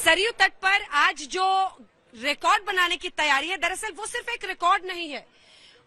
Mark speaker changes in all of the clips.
Speaker 1: सरयू तट पर आज जो रिकॉर्ड बनाने की तैयारी है, दरअसल वो सिर्फ एक रिकॉर्ड नहीं है,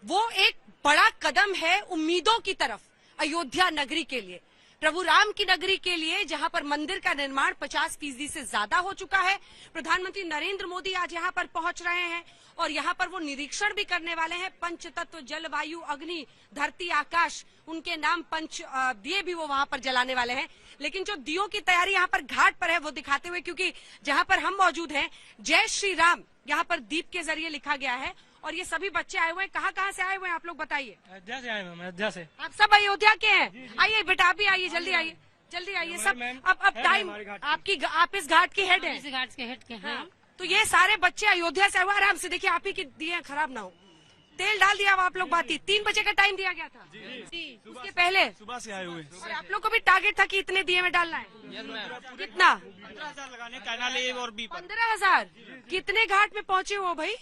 Speaker 1: वो एक बड़ा कदम है उम्मीदों की तरफ, अयोध्या नगरी के लिए, प्रभु राम की नगरी के लिए, जहां पर मंदिर का निर्माण 50% से ज्यादा हो चुका है। प्रधानमंत्री नरेंद्र मोदी आज यहां पर पहुंच रहे हैं और यहां पर वो निरीक्षण भी करने वाले हैं। पंच तत्व जल वायु अग्नि धरती आकाश, उनके नाम पंच दिए भी वो वहां पर जलाने वाले हैं। लेकिन जो दियों की तैयारी यहाँ पर घाट पर है वो दिखाते हुए, क्योंकि जहां पर हम मौजूद हैं, जय श्री राम यहाँ पर दीप के जरिए लिखा गया है और ये सभी बच्चे आए हुए हैं। कहाँ से आए हुए हैं आप लोग, बताइए।
Speaker 2: अयोध्या से आए हैं, अयोध्या से।
Speaker 1: आप सब अयोध्या के हैं? आइए बेटा, आप भी आइए, जल्दी आइए, जल्दी आइए सब। अब टाइम आपकी, आप इस घाट की हेड है?
Speaker 3: इस घाट के हेड के हैं।
Speaker 1: तो ये सारे बच्चे अयोध्या से हुआ, आराम से देखिए, आप ही की दिए खराब ना हो। तेल डाल दिया आप लोग, बात ही 3 बजे का टाइम दिया गया था जी। उसके पहले
Speaker 2: सुबह से आए हुए
Speaker 1: और आप लोग को भी टारगेट था कि इतने दिए में डालना है। कितना?
Speaker 2: 15,000 लगाने, कैनाल ए और बी पर।
Speaker 1: 15,000। कितने घाट में पहुंचे हो भाई?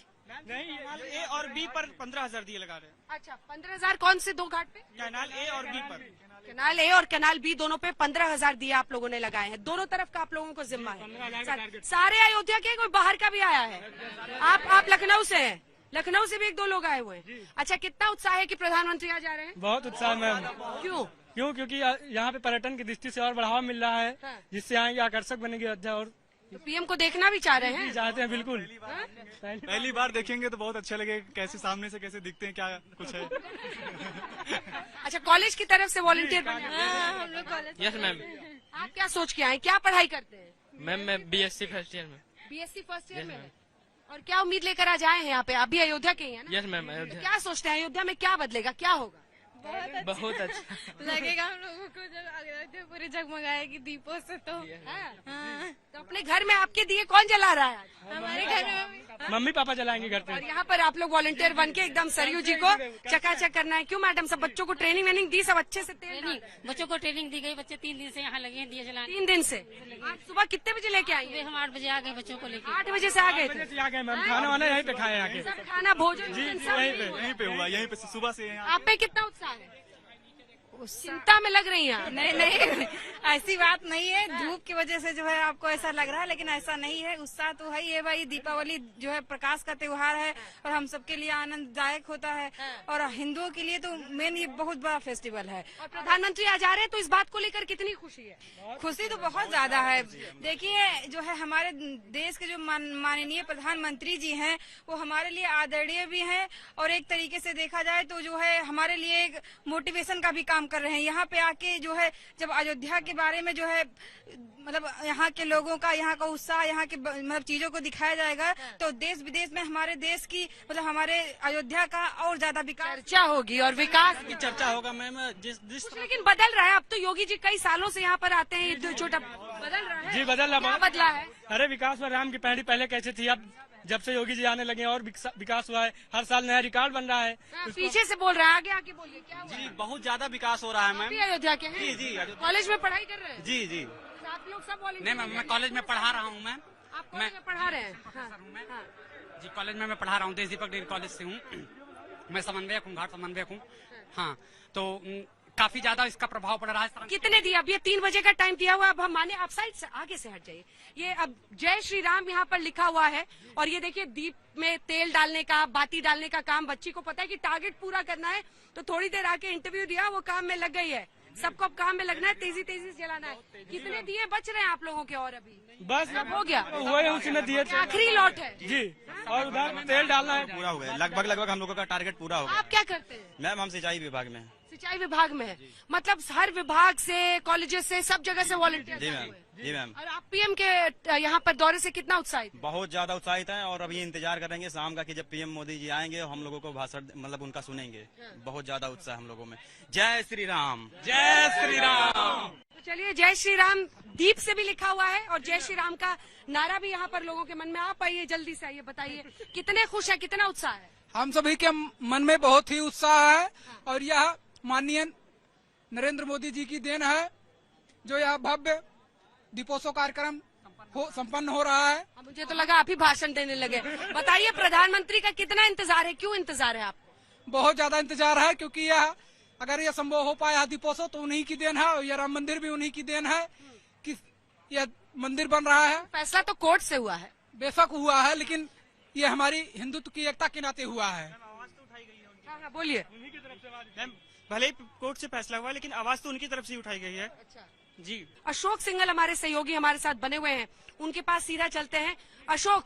Speaker 2: नहीं, ए और बी पर 15,000 दिए लगा रहे हैं।
Speaker 1: अच्छा, 15,000 कौन से 2 घाट पे?
Speaker 2: कैनाल ए और बी पर।
Speaker 1: कैनाल ए और कैनाल बी दोनों पे 15,000 दिए आप लोगों ने लगाए हैं। दोनों तरफ का आप लोगों को जिम्मा है। सारे अयोध्या के, कोई बाहर का भी आया है? आप लखनऊ से हैं? लखनऊ से भी 1-2 लोग आए हुए हैं। अच्छा, कितना उत्साह है कि प्रधानमंत्री आज आ रहे हैं?
Speaker 2: बहुत उत्साह मैम। क्योंकि यहाँ पे पर्यटन की दृष्टि से और बढ़ावा मिल रहा है, जिससे यहाँ की आकर्षक बनेगी अयोध्या। और
Speaker 1: तो पीएम को देखना भी चाह रहे हैं?
Speaker 2: चाहते हैं, बिल्कुल।
Speaker 4: पहली बार देखेंगे तो बहुत अच्छा लगेगा, कैसे सामने से कैसे दिखते हैं, क्या कुछ है।
Speaker 1: अच्छा, कॉलेज की तरफ से वॉलंटियर
Speaker 3: हम लोग कॉलेज।
Speaker 5: Yes ma'am.
Speaker 1: आप क्या सोच के आए, क्या पढ़ाई करते हैं?
Speaker 5: मैम मैं बीएससी फर्स्ट ईयर में।
Speaker 1: बीएससी फर्स्ट ईयर में है। और क्या उम्मीद लेकर आज आए हैं यहाँ पे? आप भी अयोध्या के ही हैं ना?
Speaker 5: Yes ma'am, Ayodhya.
Speaker 1: क्या सोचते हैं अयोध्या में क्या बदलेगा, क्या होगा?
Speaker 5: बहुत अच्छा
Speaker 3: लगेगा हम लोगों को जब अयोध्या पूरी जगमगाएगी दीपों से। तो
Speaker 1: हाँ। तो अपने घर में आपके दिए कौन जला रहा है आज?
Speaker 3: हमारे घर में
Speaker 2: मम्मी पापा जलाएंगे घर पे।
Speaker 1: और यहाँ पर आप लोग वॉलंटियर बन के एकदम सरयू जी को चकाचक करना है। क्यों मैडम, सब बच्चों को ट्रेनिंग वेनिंग दी, सब अच्छे से
Speaker 3: ट्रेनिंग, बच्चों को ट्रेनिंग दी गई। बच्चे 3 दिन से यहाँ लगे हैं दिए जलाने।
Speaker 1: 3 दिन से? आज सुबह कितने बजे लेके आई?
Speaker 3: हम 8 बजे आ गए बच्चों को लेकर।
Speaker 1: 8 बजे से आ गए थे?
Speaker 2: आ गए मैम, खाना वाना यहीं पे खाए आके।
Speaker 1: सब खाना भोजन सब
Speaker 4: यहीं पे हुआ, यहीं पे सुबह से।
Speaker 1: आप पे कितना उत्साह है? चिंता में लग रही हैं?
Speaker 6: नहीं, ऐसी बात नहीं है। धूप की वजह से जो है आपको ऐसा लग रहा है, लेकिन ऐसा नहीं है। उत्साह तो है ही है भाई। दीपावली जो है प्रकाश का त्योहार है और हम सबके लिए आनंददायक होता है, और हिंदुओं के लिए तो मेन ये बहुत बड़ा फेस्टिवल है।
Speaker 1: और प्रधानमंत्री आज आ रहे हैं, तो इस बात को लेकर कितनी खुशी है?
Speaker 6: खुशी तो बहुत ज्यादा है। देखिए, जो है हमारे देश के जो माननीय प्रधानमंत्री जी हैं, वो हमारे लिए आदरणीय भी हैं, और एक तरीके से देखा जाए तो जो है हमारे लिए एक मोटिवेशन का भी काम कर रहे हैं। यहाँ पे आके जो है जब अयोध्या के बारे में जो है मतलब यहाँ के लोगों का, यहाँ का उत्साह, यहाँ के मतलब चीजों को दिखाया जाएगा, तो देश विदेश में हमारे देश की मतलब हमारे अयोध्या का और ज्यादा विकास
Speaker 1: चर्चा होगी और विकास
Speaker 2: की चर्चा होगा मैम। जिस
Speaker 1: लेकिन बदल रहा है अब तो। योगी जी कई सालों से यहाँ पर आते हैं, ये छोटा बदल रहा है।
Speaker 2: जी बदल रहा,
Speaker 1: क्या बदला है?
Speaker 2: अरे विकास में राम की पहली पहले कैसे थी, अब जब से योगी जी आने लगे और विकास हुआ है। हर साल नया रिकॉर्ड बन रहा है।
Speaker 1: पीछे से बोल रहा है, आगे आके बोलिए, क्या हुआ?
Speaker 4: जी बहुत ज्यादा विकास हो रहा है मैम।
Speaker 1: अयोध्या के हैं?
Speaker 4: जी
Speaker 1: कॉलेज में पढ़ाई कर रहे हैं?
Speaker 4: जी
Speaker 1: आप लोग सब
Speaker 7: नहीं मैम, मैं कॉलेज में पढ़ा रहा हूँ मैम।
Speaker 1: आप कॉलेज में पढ़ा रहे हैं? हाँ।
Speaker 7: जी कॉलेज में मैं पढ़ा रहा हूँ, देश दीपक डिग्री कॉलेज से हूँ। मैं समन्वयक हूँ, घाट समन्वयक हूँ। हाँ, तो काफी ज्यादा इसका प्रभाव पड़ रहा है।
Speaker 1: कितने दिए? अब ये 3 बजे का टाइम दिया हुआ है। अब हम माने आप साइड से आगे से हट जाइए। ये अब जय श्री राम यहाँ पर लिखा हुआ है, और ये देखिए दीप में तेल डालने का, बाती डालने का काम। बच्ची को पता है कि टारगेट पूरा करना है, तो थोड़ी देर आके इंटरव्यू दिया, वो काम में लग गई है। सबको अब काम में लगना है, तेजी तेजी से जलाना है। कितने दिए बच रहे हैं आप लोगों के? और अभी
Speaker 2: बस
Speaker 1: हो गया,
Speaker 2: हुआ है, उसी ने दिए
Speaker 1: आखिरी लॉट है
Speaker 2: जी। और उधर तेल डालना है।
Speaker 4: पूरा हो गया, लगभग हम लोगों का टारगेट पूरा हो गया।
Speaker 1: आप क्या करते हैं?
Speaker 4: मैम हम सिंचाई विभाग में।
Speaker 1: सिंचाई विभाग में है? मतलब हर विभाग से, कॉलेजेस से, सब जगह से वॉलंटियर?
Speaker 4: जी मैम।
Speaker 1: और आप पीएम के यहाँ पर दौरे से कितना उत्साहित?
Speaker 4: बहुत ज्यादा उत्साहित हैं, और अभी इंतजार करेंगे शाम का कि जब पीएम मोदी जी आएंगे और हम लोगों को भाषण मतलब उनका सुनेंगे। बहुत ज्यादा उत्साह हम लोगों में। जय श्री राम, जय श्री राम।
Speaker 1: तो चलिए, जय श्री राम दीप से भी लिखा हुआ है, और जय श्री राम का नारा भी यहाँ पर लोगों के मन में। आप आइए, जल्दी से आइए, बताइए कितने खुश है, कितना उत्साह है?
Speaker 8: हम सभी के मन में बहुत ही उत्साह है, और यह माननीय नरेंद्र मोदी जी की देन है, जो यह भव्य दीपोत्सव कार्यक्रम संपन्न हो रहा है।
Speaker 1: मुझे तो लगा आप ही भाषण देने लगे। बताइए, प्रधानमंत्री का कितना इंतजार है, क्यों इंतजार है आपको?
Speaker 8: बहुत ज्यादा इंतजार है, क्योंकि यह अगर यह संभव हो पाया दीपोत्सव तो उन्हीं की देन है, और यह राम मंदिर भी उन्हीं की देन है कि यह मंदिर बन रहा है।
Speaker 1: फैसला तो कोर्ट से हुआ है।
Speaker 8: बेशक हुआ है, लेकिन ये हमारी हिंदुत्व की एकता के नाते हुआ है।
Speaker 1: हाँ, बोलिए।
Speaker 2: मैम, भले ही कोर्ट से फैसला हुआ लेकिन आवाज तो उनकी तरफ से उठाई गई है।
Speaker 1: अच्छा
Speaker 2: जी।
Speaker 1: अशोक सिंघल हमारे सहयोगी हमारे साथ बने हुए हैं, उनके पास सीधा चलते हैं। अशोक,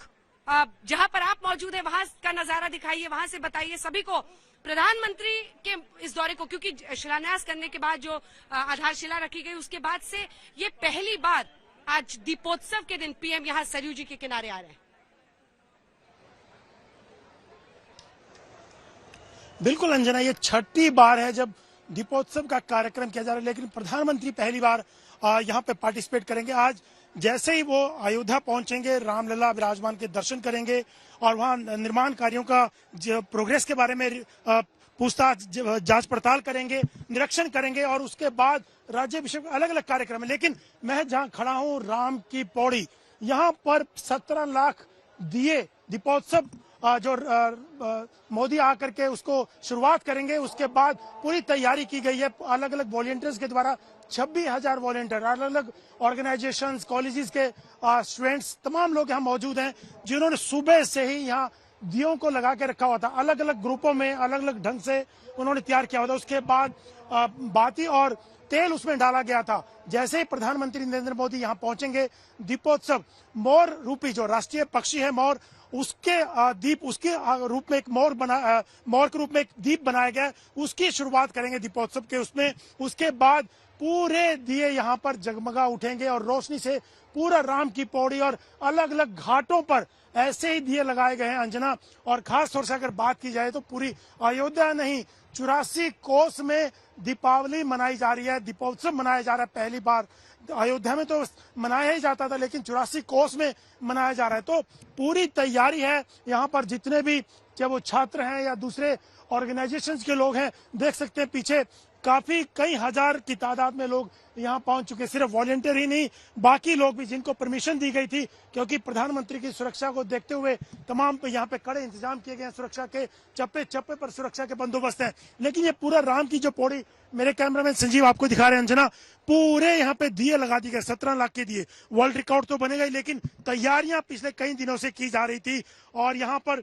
Speaker 1: जहां पर आप मौजूद हैं वहां का नजारा दिखाइए, वहां से बताइए सभी को प्रधानमंत्री के इस दौरे को, क्योंकि शिलान्यास करने के बाद जो आधारशिला रखी गई उसके बाद से ये पहली बार आज दीपोत्सव के दिन पीएम यहाँ सरयू जी के किनारे आ रहे हैं।
Speaker 9: बिल्कुल अंजना, ये छठी बार है जब दीपोत्सव का कार्यक्रम किया जा रहा है, लेकिन प्रधानमंत्री पहली बार यहाँ पे पार्टिसिपेट करेंगे। आज जैसे ही वो अयोध्या पहुंचेंगे, रामलला विराजमान के दर्शन करेंगे और वहाँ निर्माण कार्यों का प्रोग्रेस के बारे में पूछताछ जांच पड़ताल करेंगे, निरीक्षण करेंगे और उसके बाद राज्याभिषेक अलग अलग कार्यक्रम है। लेकिन मैं जहाँ खड़ा हूँ राम की पौड़ी, यहाँ पर 17 लाख दिए दीपोत्सव जो मोदी आकर के उसको शुरुआत करेंगे, उसके बाद पूरी तैयारी की गई है। अलग अलग वॉलंटियर्स के द्वारा 26,000 वॉलंटियर, अलग अलग ऑर्गेनाइजेशंस, कॉलेजेस के स्टूडेंट्स, तमाम लोग यहाँ मौजूद हैं जिन्होंने सुबह से ही यहाँ दियों को लगा के रखा हुआ था। अलग अलग ग्रुपों में अलग अलग ढंग से उन्होंने तैयार किया हुआ था। उसके बाद बाती और तेल उसमें डाला गया था। जैसे ही प्रधानमंत्री नरेंद्र मोदी यहाँ पहुंचेंगे, दीपोत्सव मोर रूपी जो राष्ट्रीय पक्षी है मोर, उसके दीप, उसके रूप में एक मोर के रूप में एक दीप बनाया गया है, उसकी शुरुआत करेंगे दीपोत्सव के उसमें। उसके बाद पूरे दिए यहाँ पर जगमगा उठेंगे और रोशनी से पूरा राम की पौड़ी और अलग अलग घाटों पर ऐसे ही दिए लगाए गए हैं अंजना। और खास तौर से अगर बात की जाए तो पूरी अयोध्या नहीं, 84 कोस में दीपावली मनाई जा रही है, दीपोत्सव मनाया जा रहा है। पहली बार अयोध्या में तो मनाया ही जाता था, लेकिन 84 कोस में मनाया जा रहा है। तो पूरी तैयारी है यहाँ पर। जितने भी चाहे वो छात्र हैं या दूसरे ऑर्गेनाइजेशंस के लोग हैं, देख सकते हैं पीछे काफी कई हजार की तादाद में लोग यहाँ पहुंच चुके। सिर्फ वॉलंटियर ही नहीं, बाकी लोग भी जिनको परमिशन दी गई थी, क्योंकि प्रधानमंत्री की सुरक्षा को देखते हुए तमाम यहाँ पे कड़े इंतजाम किए गए हैं। सुरक्षा के चप्पे चप्पे पर सुरक्षा के बंदोबस्त हैं। लेकिन ये पूरा राम की जो पौड़ी, मेरे कैमरामैन संजीव आपको दिखा रहे हैं अंजना, पूरे यहाँ पे दिए लगा दिए गए, 17 लाख के दिए। वर्ल्ड रिकॉर्ड तो बनेगा ही, लेकिन तैयारियां पिछले कई दिनों से की जा रही थी और यहाँ पर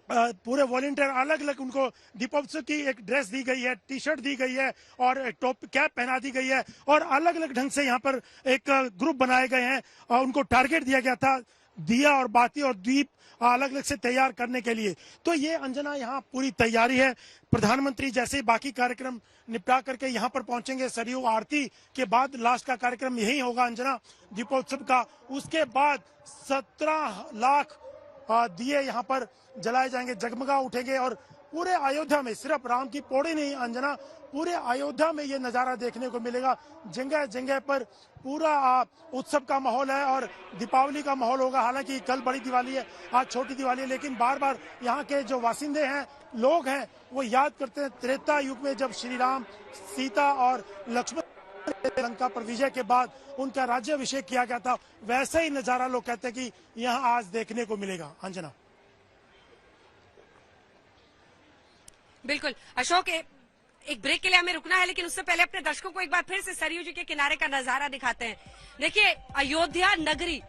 Speaker 9: पूरे वॉलंटियर अलग अलग, उनको दीपोत्सव की एक ड्रेस दी गई है, टी शर्ट दी गई है और टॉप कैप पहना दी गई है और अलग अलग ढंग से यहाँ पर एक ग्रुप बनाए गए हैं और उनको टारगेट दिया गया था दिया और बाती और दीप अलग अलग से तैयार करने के लिए। तो ये अंजना यहाँ पूरी तैयारी है। प्रधानमंत्री जैसे ही बाकी कार्यक्रम निपटा करके यहाँ पर पहुंचेंगे, सरयू आरती के बाद लास्ट का कार्यक्रम यही होगा अंजना दीपोत्सव का। उसके बाद 17 लाख दिए यहाँ पर जलाए जाएंगे, जगमगा उठेंगे और पूरे अयोध्या में, सिर्फ राम की पौड़ी नहीं अंजना, पूरे अयोध्या में ये नजारा देखने को मिलेगा। जगह जगह पर पूरा उत्सव का माहौल है और दीपावली का माहौल होगा। हालांकि कल बड़ी दिवाली है, आज छोटी दिवाली है, लेकिन बार बार यहाँ के जो वासिंदे हैं, लोग हैं, वो याद करते हैं त्रेता युग में जब श्री राम, सीता और लक्ष्मण लंका पर विजय के बाद उनका राज्याभिषेक किया गया था। वैसे ही नजारा लोग कहते हैं कि यहाँ आज देखने को मिलेगा अंजना।
Speaker 1: बिल्कुल अशोक, एक ब्रेक के लिए हमें रुकना है, लेकिन उससे पहले अपने दर्शकों को एक बार फिर से सरयू जी के किनारे का नजारा दिखाते हैं। देखिए, अयोध्या नगरी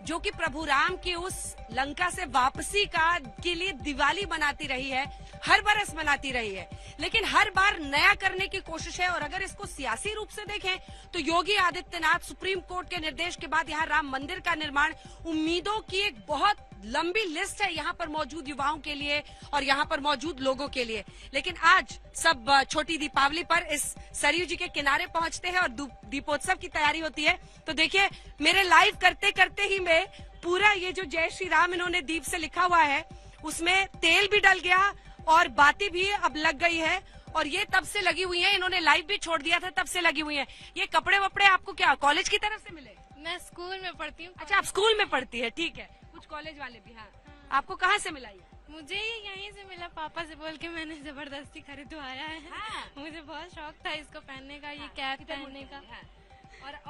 Speaker 1: जो कि प्रभु राम की उस लंका से वापसी के लिए दिवाली मनाती रही है, हर बरस मनाती रही है, लेकिन हर बार नया करने की कोशिश है। और अगर इसको सियासी रूप से देखें तो योगी आदित्यनाथ सुप्रीम कोर्ट के निर्देश के बाद यहाँ राम मंदिर का निर्माण उम्मीदों की एक बहुत लंबी लिस्ट है यहाँ पर मौजूद युवाओं के लिए और यहाँ पर मौजूद लोगों के लिए। लेकिन आज सब छोटी दीपावली पर इस सरयू जी के किनारे पहुंचते हैं और दीपोत्सव की तैयारी होती है। तो देखिए, मेरे लाइव करते करते ही में पूरा ये जो जय श्री राम इन्होंने दीप से लिखा हुआ है, उसमें तेल भी डल गया और बाती भी अब लग गई है और ये तब से लगी हुई है। इन्होंने लाइव भी छोड़ दिया था, तब से लगी हुई है। ये कपड़े वपड़े आपको क्या कॉलेज की तरफ से मिले?
Speaker 3: मैं स्कूल में पढ़ती हूँ।
Speaker 1: अच्छा, आप स्कूल में पढ़ती है, ठीक है। कुछ कॉलेज वाले भी। हाँ, आपको कहाँ से मिला ये?
Speaker 3: मुझे यहीं से मिला, पापा से बोल के मैंने जबरदस्ती खरीदवाया है।
Speaker 1: हाँ।
Speaker 3: मुझे बहुत शौक था इसको पहनने का, ये कैप पहनने का।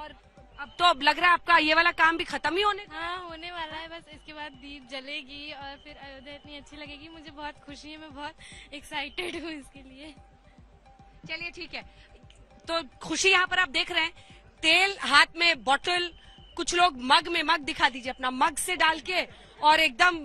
Speaker 1: और अब तो अब लग रहा है आपका ये वाला काम भी खत्म ही होने।
Speaker 3: हाँ, होने वाला है। बस इसके बाद दीप जलेगी और फिर अयोध्या इतनी अच्छी लगेगी। मुझे बहुत खुशी है, मैं बहुत एक्साइटेड हूँ इसके लिए।
Speaker 1: चलिए ठीक है, तो खुशी यहाँ पर आप देख रहे हैं, तेल हाथ में, बॉटल, कुछ लोग मग में मग दिखा दीजिए अपना, मग से डाल के, और एकदम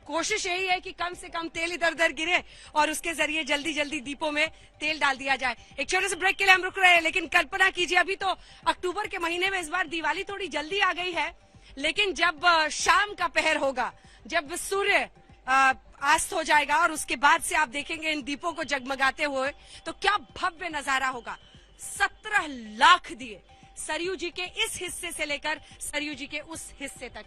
Speaker 1: कोशिश यही है कि कम से कम तेल इधर उधर गिरे और उसके जरिए जल्दी जल्दी दीपों में तेल डाल दिया जाए। एक छोटे से ब्रेक के लिए हम रुक रहे हैं, लेकिन कल्पना कीजिए अभी तो अक्टूबर के महीने में इस बार दिवाली थोड़ी जल्दी आ गई है, लेकिन जब शाम का पहर होगा, जब सूर्य अस्त हो जाएगा और उसके बाद से आप देखेंगे इन दीपों को जगमगाते हुए, तो क्या भव्य नजारा होगा। 17 लाख दिए सरयू जी के इस हिस्से से लेकर सरयू जी के उस हिस्से तक।